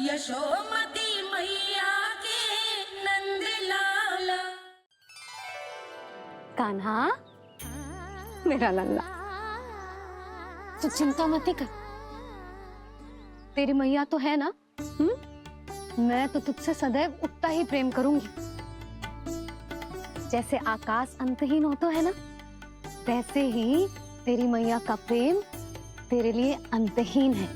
यशोमती मैया के नंद लाला। कान्हा मेरा लल्ला, तू चिंता मत कर, तेरी मैया तो है ना। मैं तो तुझसे सदैव उतना ही प्रेम करूंगी। जैसे आकाश अंतहीन होता है ना, वैसे ही तेरी मैया का प्रेम तेरे लिए अंतहीन है,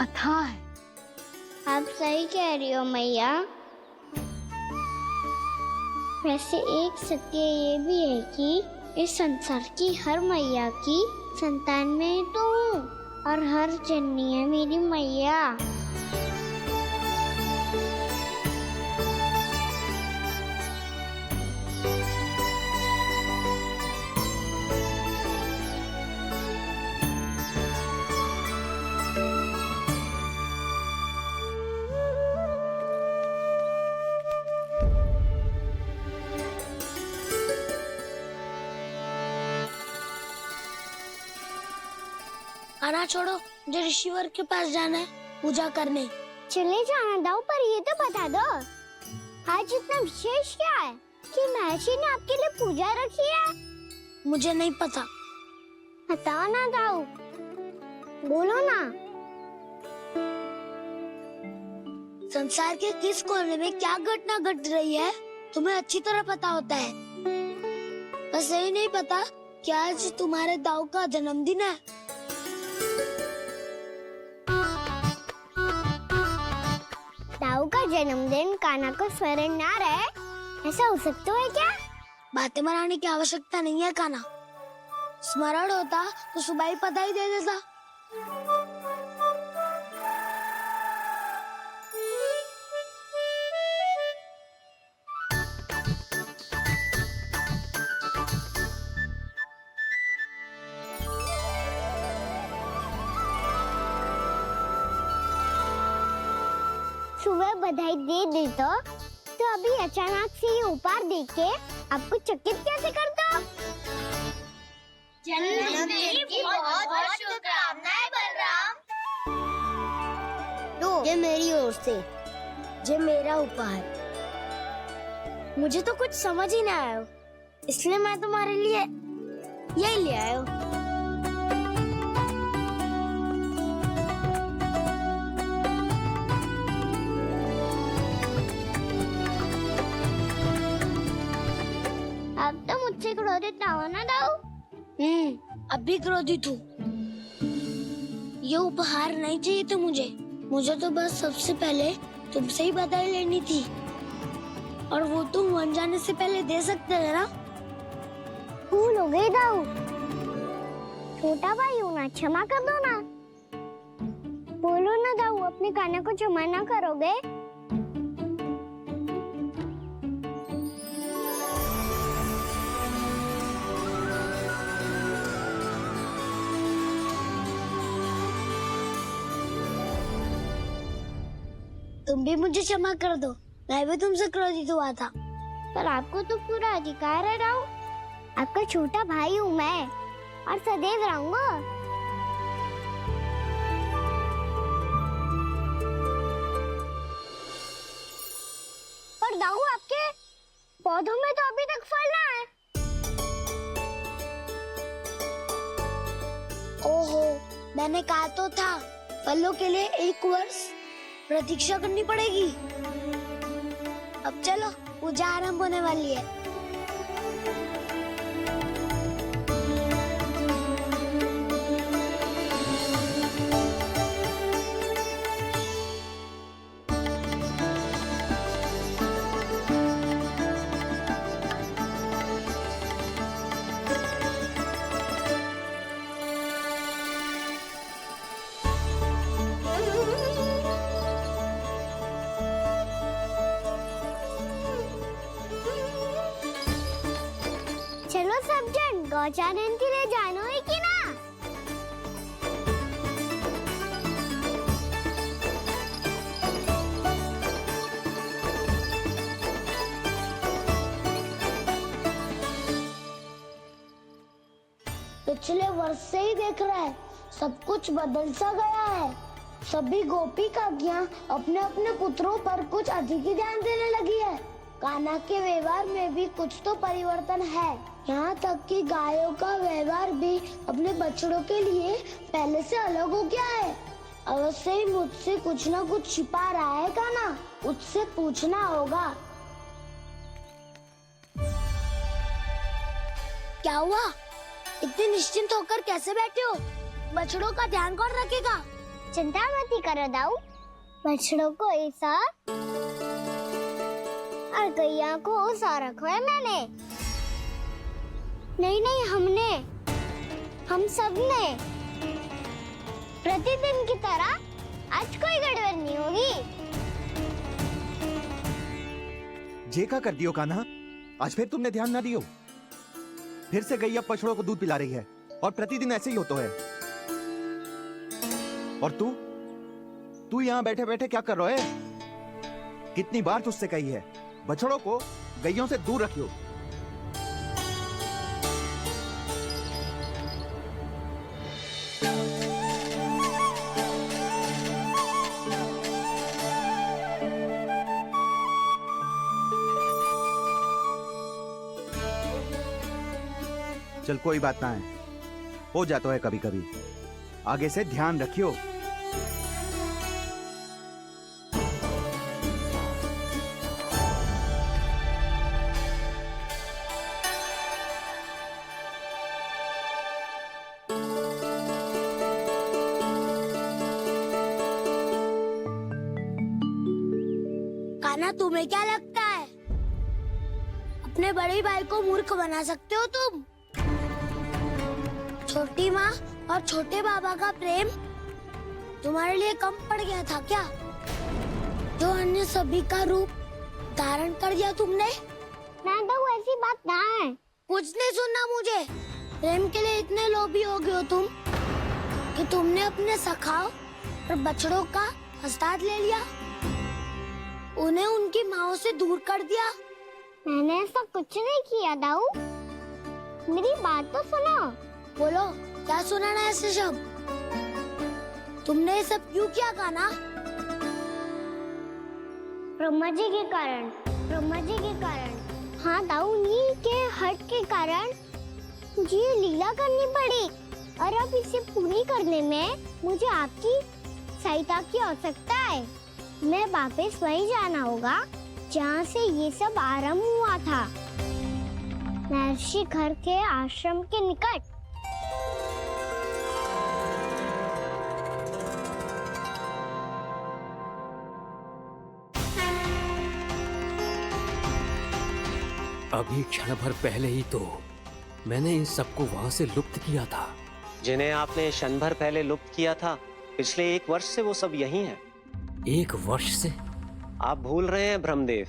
अथाह है। आप सही कह रही हो मैया। वैसे एक सत्य ये भी है कि इस संसार की हर मैया की संतान में तो हूँ, और हर जननी है मेरी मैया। आना छोड़ो, मुझे ऋषिवर के पास जाना है पूजा करने। चले जाना दाऊ, पर ये तो बता दो आज इतना विशेष क्या है कि महर्षि ने आपके लिए पूजा रखी है? मुझे नहीं पता। बताओ ना दाऊ, बोलो ना। संसार के किस कोने में क्या घटना घट रही है तुम्हें अच्छी तरह पता होता है। बस यही नहीं पता कि आज तुम्हारे दाऊ का जन्मदिन है। दाऊ का जन्मदिन कान्हा को स्मरण ना रहे, ऐसा हो सकता है क्या? बातें बनाने की आवश्यकता नहीं है कान्हा। स्मरण होता तो सुबह ही पता ही दे देता। सुबह बधाई दे दी तो अभी अचानक से ये उपहार देख के आपको चकित कैसे कर दो? जन्मदिन की बहुत-बहुत शुभकामनाएं बलराम। तो ये मेरी ओर से, ये मेरा उपहार। मुझे तो कुछ समझ ही ना आया, इसलिए मैं तुम्हारे लिए यही ले आया हूँ। अब तो मुझसे क्रोधित ना हो ना दाऊ। अब भी क्रोधित हूँ। ये उपहार नहीं चाहिए था मुझे तो बस सबसे पहले तुमसे ही बधाई लेनी थी, और वो तुम अनजाने से पहले दे सकते थे ना। भूल हो गई दाऊ, छोटा भाई हूँ ना, क्षमा कर दो ना। बोलो ना दाऊ, अपने कान्हा को क्षमा ना करोगे? तुम भी मुझे क्षमा कर दो, मैं भी तुमसे क्रोधित हुआ था। पर आपको तो पूरा अधिकार है दाऊ, आपका छोटा भाई हूँ मैं, और सदैव रहूंगा। पर दाऊ, आपके पौधों में तो अभी तक फल ना है। ओहो, मैंने कहा तो था फलों के लिए 1 वर्ष प्रतीक्षा करनी पड़ेगी। अब चलो, पूजा आरंभ होने वाली है। चलो सब जन गौचारण के लिए जानो है कि ना? पिछले वर्ष से ही देख रहा है, सब कुछ बदल सा गया है। सभी गोपी काकियां अपने अपने पुत्रों पर कुछ अधिक ही ध्यान देने लगी है। कान्हा के व्यवहार में भी कुछ तो परिवर्तन है। यहाँ तक कि गायों का व्यवहार भी अपने बछड़ों के लिए पहले से अलग हो गया है। अवश्य ही मुझसे कुछ न कुछ छिपा रहा है कान्हा, उससे पूछना होगा। क्या हुआ? इतने निश्चिंत होकर कैसे बैठे हो? बछड़ों का ध्यान कौन रखेगा? चिंता मत करो दाऊ, बछड़ों को ऐसा और गैया को ऐसा रखा है मैंने। नहीं, हम सब ने प्रतिदिन की तरह आज कोई गड़बड़ नहीं होगी। जे का कर दियो कान्हा, आज फिर तुमने ध्यान ना दियो। फिर से गैया बछड़ों को दूध पिला रही है और प्रतिदिन ऐसे ही होता है। और तू यहाँ बैठे बैठे क्या कर रहा है? कितनी बार तुझसे कही है बछड़ों को गैयों से दूर रखियो। चल कोई बात ना है, हो जाता है कभी कभी। आगे से ध्यान रखियो। कान्हा, तुम्हें क्या लगता है अपने बड़े भाई को मूर्ख बना सकते हो तुम? छोटी माँ और छोटे बाबा का प्रेम तुम्हारे लिए कम पड़ गया था क्या? जो अन्य सभी का रूप धारण कर दिया तुमने? ना तो ऐसी बात ना है। कुछ नहीं सुनना मुझे। प्रेम के लिए इतने लोभी हो गए हो तुम कि तुमने अपने सखाओ और बछड़ों का हस्ताक्षर ले लिया, उन्हें उनकी माँओं से दूर कर दिया। मैंने ऐसा कुछ नहीं किया दाऊ, मेरी बात तो सुनो। बोलो, क्या सुनाना है ऐसे शब्द? तुमने ये सब क्यों किया कान्हा? ब्रह्मा जी के कारण। हाँ दाऊ, उन्हीं के हट के कारण मुझे ये लीला करनी पड़ी, और अब इसे पूरी करने में मुझे आपकी सहायता की आवश्यकता है। मैं वापस वहीं जाना होगा जहाँ से ये सब आरंभ हुआ था, महर्षि घर के आश्रम के निकट। अभी क्षण भर पहले ही तो मैंने इन सबको वहां से लुप्त किया था। जिन्हें आपने क्षण भर पहले लुप्त किया था, पिछले 1 वर्ष से वो सब यही हैं। 1 वर्ष से? आप भूल रहे हैं ब्रह्मदेव।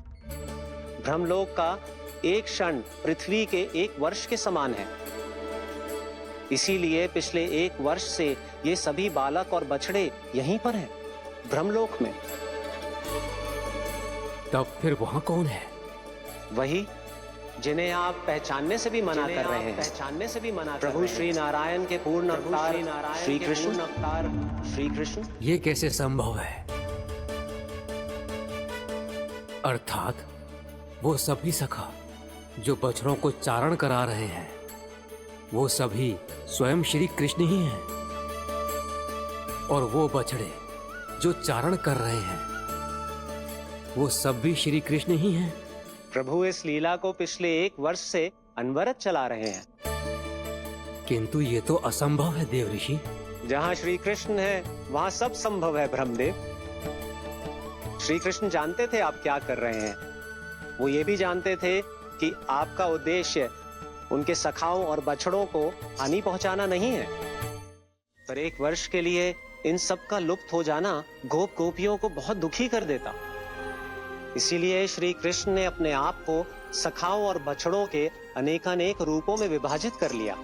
ब्रह्मलोक का एक क्षण पृथ्वी के 1 वर्ष के समान है। इसीलिए पिछले 1 वर्ष से ये सभी बालक और बछड़े यहीं पर हैं, ब्रह्मलोक में। तब फिर वहाँ कौन है? वही जिन्हें आप पहचानने से भी मना कर रहे हैं। प्रभु श्री नारायण के पूर्ण अवतार श्री कृष्ण। ये कैसे संभव है? अर्थात वो सभी सखा जो बछड़ों को चारण करा रहे हैं, वो सभी स्वयं श्री कृष्ण ही हैं। और वो बछड़े जो चारण कर रहे हैं, वो सब भी श्री कृष्ण ही हैं। प्रभु इस लीला को पिछले 1 वर्ष से अनवरत चला रहे हैं। किंतु ये तो असंभव है देव ऋषि। जहाँ श्री कृष्ण है वहाँ सब संभव है ब्रह्मदेव। श्री कृष्ण जानते थे आप क्या कर रहे हैं। वो ये भी जानते थे कि आपका उद्देश्य उनके सखाओं और बछड़ों को हानि पहुंचाना नहीं है। पर 1 वर्ष के लिए इन सब का लुप्त हो जाना गोप गोपियों को बहुत दुखी कर देता। इसीलिए श्री कृष्ण ने अपने आप को सखाओं और बछड़ों के अनेकानेक रूपों में विभाजित कर लिया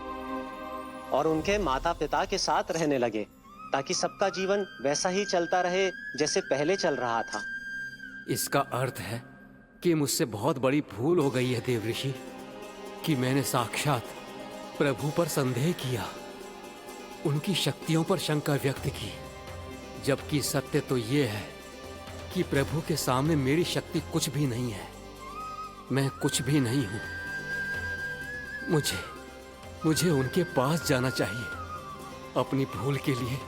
और उनके माता पिता के साथ रहने लगे, ताकि सबका जीवन वैसा ही चलता रहे जैसे पहले चल रहा था। इसका अर्थ है कि मुझसे बहुत बड़ी भूल हो गई है देव ऋषि, कि मैंने साक्षात प्रभु पर संदेह किया, उनकी शक्तियों पर शंका व्यक्त की। जबकि सत्य तो ये है कि प्रभु के सामने मेरी शक्ति कुछ भी नहीं है। मैं कुछ भी नहीं हूं। मुझे उनके पास जाना चाहिए। अपनी भूल के लिए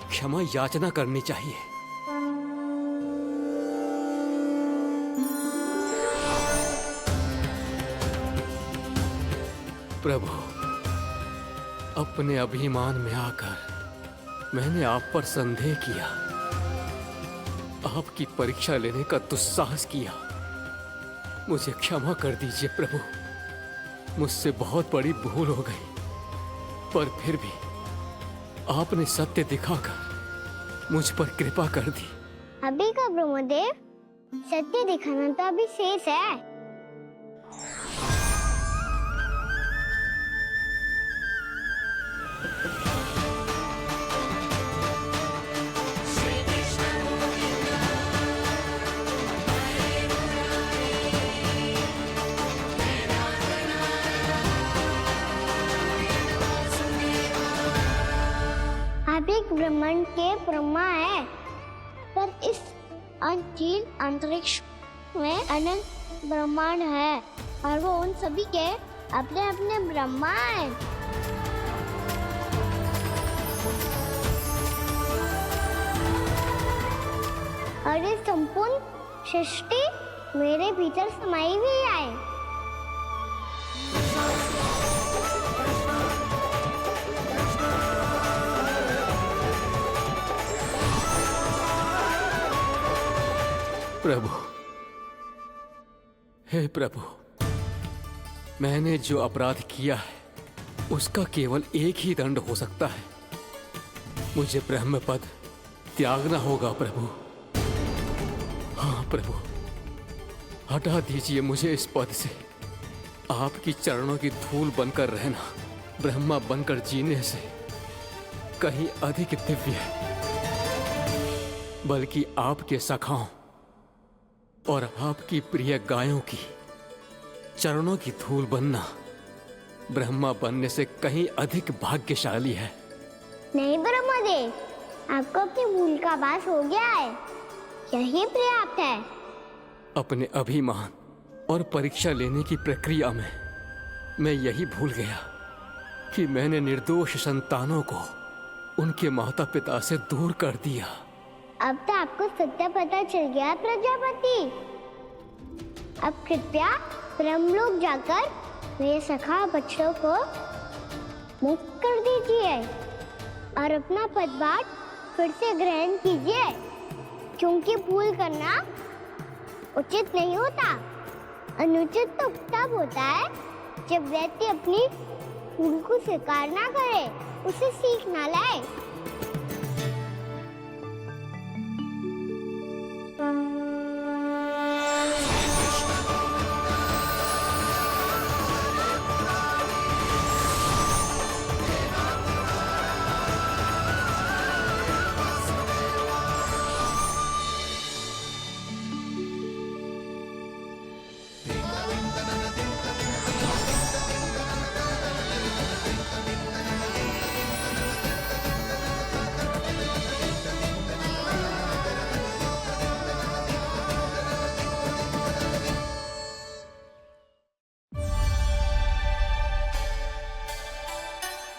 क्षमा याचना करनी चाहिए। प्रभु, अपने अभिमान में आकर मैंने आप पर संदेह किया, आपकी परीक्षा लेने का दुस्साहस किया। मुझे क्षमा कर दीजिए प्रभु, मुझसे बहुत बड़ी भूल हो गई। पर फिर भी आपने सत्य दिखाकर मुझ पर कृपा कर दी। अभी का ब्रह्मदेव, सत्य दिखाना तो अभी शेष है। आप एक ब्रह्मांड के ब्रह्मा है, पर इस अनंत अंतरिक्ष में अनंत ब्रह्मांड है और वो उन सभी के अपने अपने ब्रह्मा हैं। और ये संपूर्ण सृष्टि मेरे भीतर समाई हुई है। प्रभु, हे प्रभु, मैंने जो अपराध किया है उसका केवल एक ही दंड हो सकता है। मुझे ब्रह्म पद त्यागना होगा प्रभु। हाँ प्रभु, हटा दीजिए मुझे इस पद से। आपकी चरणों की धूल बनकर रहना ब्रह्मा बनकर जीने से कहीं अधिक दिव्य है। बल्कि आपके सखाओं और आपकी प्रिय गायों की चरणों की धूल बनना ब्रह्मा बनने से कहीं अधिक भाग्यशाली है। नहीं ब्रह्मदेव, आपको अपनी भूल का आभास हो गया है, यही पर्याप्त है। अपने अभिमान और परीक्षा लेने की प्रक्रिया में मैं यही भूल गया कि मैंने निर्दोष संतानों को उनके माता पिता से दूर कर दिया। अब तो आपको सत्य पता चल गया प्रजापति। अब कृपया ब्रह्मलोक जाकर मेरे सखा बच्चों को मुक्त कर दीजिए और अपना पदभार फिर से ग्रहण कीजिए, क्योंकि भूल करना उचित नहीं होता। अनुचित तो तब होता है जब व्यक्ति अपनी भूल को स्वीकार ना करे, उसे सीख ना लाए।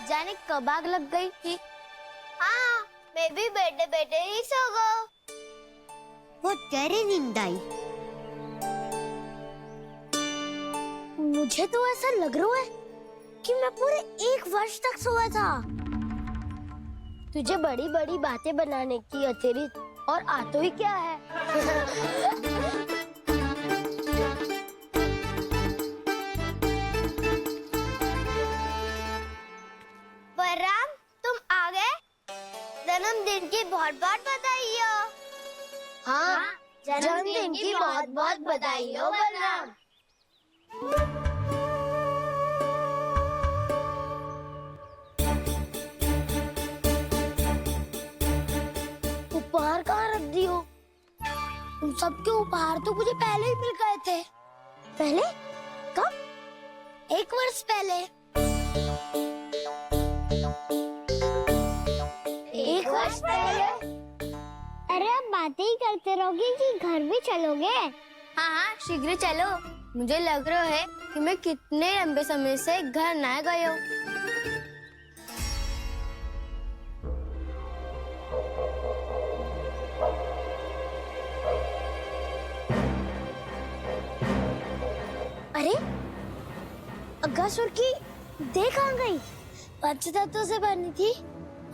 जाने कब आग लग गई थी। हाँ, मैं भी बैठे बैठे ही सो गई। बहुत गहरी नींद आई। मुझे तो ऐसा लग रहा है कि मैं पूरे 1 वर्ष तक सोया था। तुझे बड़ी बड़ी बातें बनाने की अतिरिक्त और आता ही क्या है। बलराम, तुम आ गए? जन्मदिन की बहुत बहुत बधाई हो। हाँ, जन्मदिन की बहुत बहुत बधाई हो बलराम। उपहार कहाँ रख दी हो? तुम सबके उपहार तो मुझे पहले ही मिल गए थे। पहले? कब? 1 वर्ष पहले। 1 वर्ष पहले? बातें ही करते रहोगे कि घर भी चलोगे? हाँ हाँ शीघ्र चलो। मुझे लग रहा है कि मैं कितने लंबे समय से घर ना गई हूँ। अरे अगासुर की देह कहाँ गई? पंचतत्वों से बनी थी,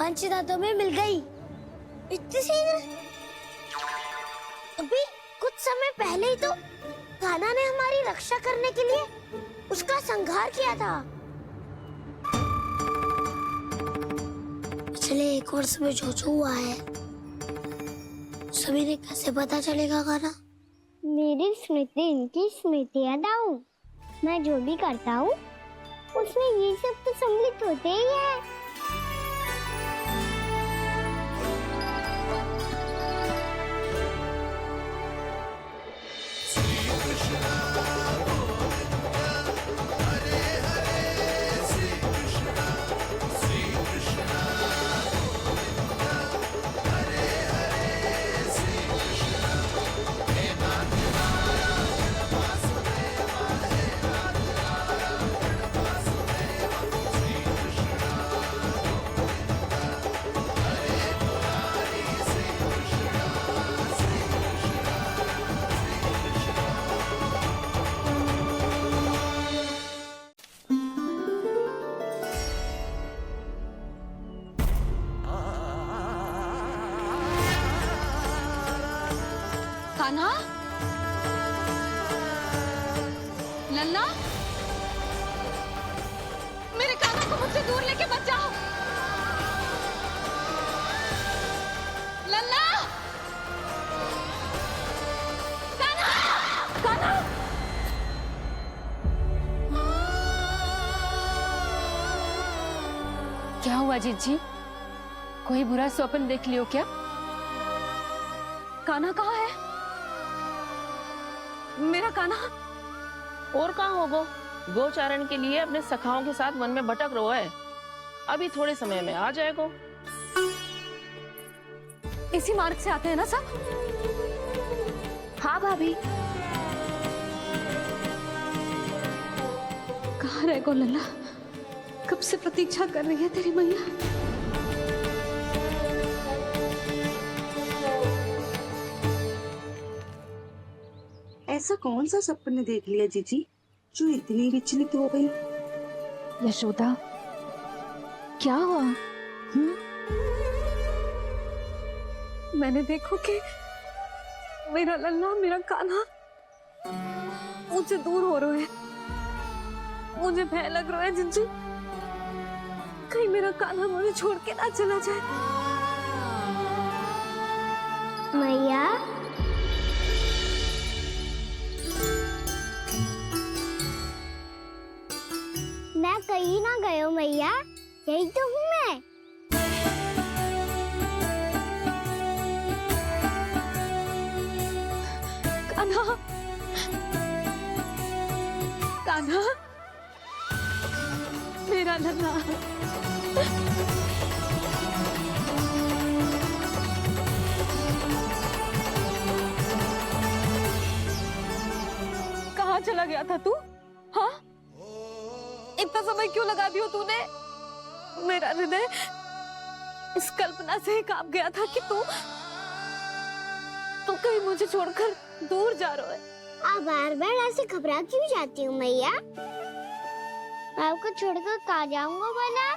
पंचतत्वों में मिल गई। इतनी सीधे अभी कुछ समय पहले ही तो कान्हा ने हमारी रक्षा करने के लिए उसका संहार किया था। पिछले 1 वर्ष में जो जो हुआ है सभी ने कैसे पता चलेगा कान्हा? मेरी स्मृति इनकी स्मृति अदाऊं। मैं जो भी करता हूँ उसमें ये सब तो सम्मिलित होते ही है। कान्हा, लल्ला, मेरे कान्हा को मुझसे दूर लेके मत जाओ। लल्ला, कान्हा, कान्हा। क्या हुआ जीजी? कोई बुरा स्वप्न देख लियो क्या? कान्हा कहाँ है? मेरा कान्हा? और कहाँ होगो? गोचारण के लिए अपने सखाओं के साथ वन में भटक रहो है। अभी थोड़े समय में आ जाएगो। इसी मार्ग से आते हैं ना सब? हाँ भाभी। कहाँ रह गो लल्ला? कब से प्रतीक्षा कर रही है तेरी मैया। ऐसा कौन सा सपने देख लिया जीजी जो इतनी विचलित हो गई? यशोदा, क्या हुआ? मैंने देखो कि मेरा लल्ला, मेरा कान्हा मुझसे दूर हो रहे हैं। मुझे भय लग रहा है जीजी, कहीं मेरा कान्हा मुझे छोड़ के ना चला जाए। मैया, मैं कहीं ना गई हूँ मैया, यही तो हूँ मैं। कान्हा, कान्हा, मेरा लल्ला। कहाँ चला गया था तू? हाँ, इतना समय क्यों लगा दिया तूने? मेरा हृदय इस कल्पना से ही कांप गया था कि तू कहीं मुझे छोड़कर दूर जा रहा है। आप बार बार ऐसे घबरा क्यों जाती हूँ मैया? आपको छोड़कर कहाँ जाऊंगा भला?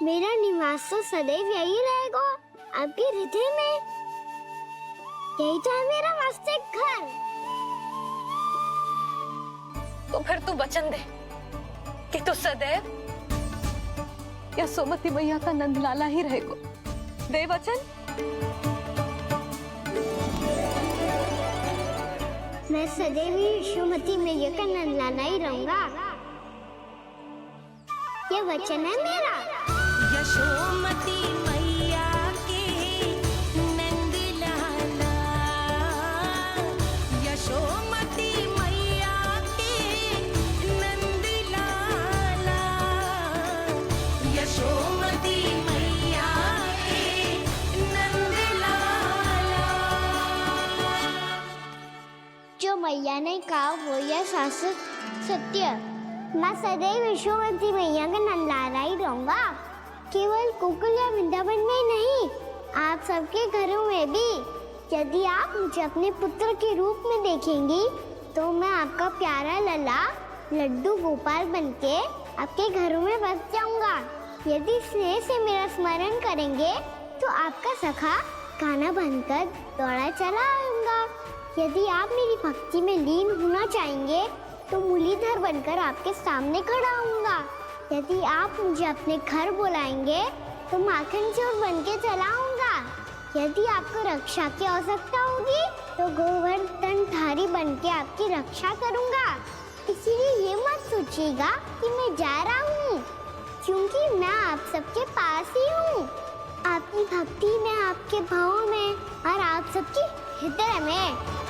मेरा निवास तो सदैव यही रहेगा, आपके हृदय में। यही तो है मेरा वास्तविक घर। तो फिर तू वचन दे कि तू सदैव यशोमती मैया का नंदलाला ही रहेगा। दे वचन। मैं सदैव यशोमती मैया का नंदलाला ही रहूंगा, ये वचन है मेरा। यशोमती मैया के नंद लाला, यशोमती मैया के नंद लाला, यशोमती मैया के नंद लाला। मैया ने कहा वो यह शाश्वत सत्य। मैं सदैव यशोमती मैया का नंदलाला ही रहूंगा, केवल गोकुल या वृंदावन में नहीं, आप सबके घरों में भी। यदि आप मुझे अपने पुत्र के रूप में देखेंगी तो मैं आपका प्यारा लला लड्डू गोपाल बनके आपके घरों में बस जाऊंगा। यदि स्नेह से मेरा स्मरण करेंगे तो आपका सखा गाना बनकर दौड़ा चला आऊंगा। यदि आप मेरी भक्ति में लीन होना चाहेंगे तो मुरलीधर बनकर आपके सामने खड़ा होऊंगा। यदि आप मुझे अपने घर बुलाएंगे तो माखन चोर बनके चला आऊंगा। यदि आपको रक्षा की आवश्यकता होगी तो गोवर्धन धारी बनके आपकी रक्षा करूंगा। इसीलिए ये मत सोचिएगा कि मैं जा रहा हूँ, क्योंकि मैं आप सबके पास ही हूँ, आपकी भक्ति में, आपके भाव में और आप सबके हृदय में।